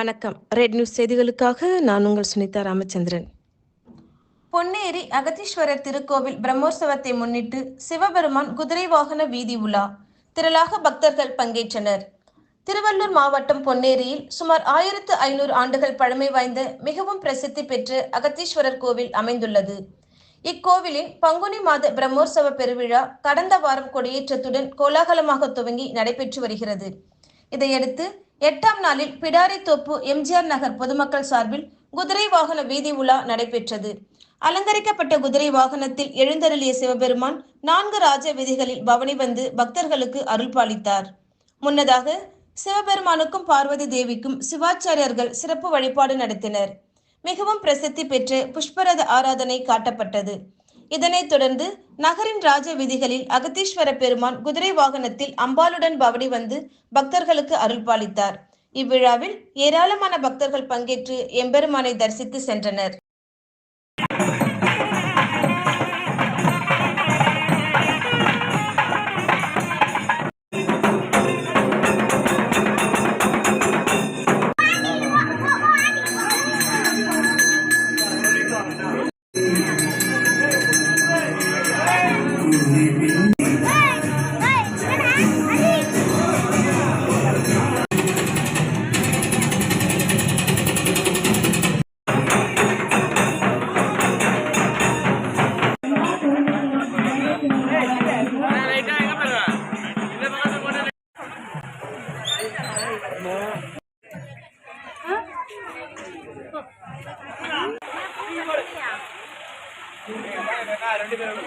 வணக்கம். Red news செய்திகளுக்காக நான் உங்கள் சுனிதா ராமச்சந்திரன். பொன்னேரி அகத்தீஸ்வரர் திருக்கோவில் பிரம்மோற்சவத்தை முன்னிட்டு சிவபெருமான் குதிரை வாகன வீதி உலா திரளாக பக்தர்கள் பங்கேற்றனர். திருவள்ளூர் மாவட்டம் பொன்னேரியில் சுமார் 1500 ஆண்டுகள் பழமை வாய்ந்த மிகவும் பிரசித்தி பெற்ற அகத்தீஸ்வரர் கோவில் அமைந்துள்ளது. இக்கோவிலின் பங்குனி மாத பிரம்மோற்சவ பெருவிழா கடந்த வாரம் கொடியேற்றத்துடன் கோலாகலமாக துவங்கி நடைபெற்று வருகிறது. இதையடுத்து 8ஆம் நாளில் பிடாரித்தோப்பு எம்ஜிஆர் நகர் பொதுமக்கள் சார்பில் குதிரை வாகன வீதி உலா நடைபெற்றது. அலங்கரிக்கப்பட்ட குதிரை வாகனத்தில் எழுந்தருளிய சிவபெருமான் 4 ராஜ வீதிகளில் பவனி வந்து பக்தர்களுக்கு அருள் பாலித்தார். முன்னதாக சிவபெருமானுக்கும் பார்வதி தேவிக்கும் சிவாச்சாரியர்கள் சிறப்பு வழிபாடு நடத்தினர். மிகவும் பிரசித்தி பெற்ற புஷ்பரத ஆராதனை காட்டப்பட்டது. இதனைத் தொடர்ந்து நகரின் ராஜ வீதிகளில் அகத்தீஸ்வர பெருமான் குதிரை வாகனத்தில் அம்பாளுடன் பவனி வந்து பக்தர்களுக்கு அருள் பாலித்தார். இவ்விழாவில் ஏராளமான பக்தர்கள் பங்கேற்று எம்பெருமானை தரிசித்து சென்றனர். ரெண்டு பேரும்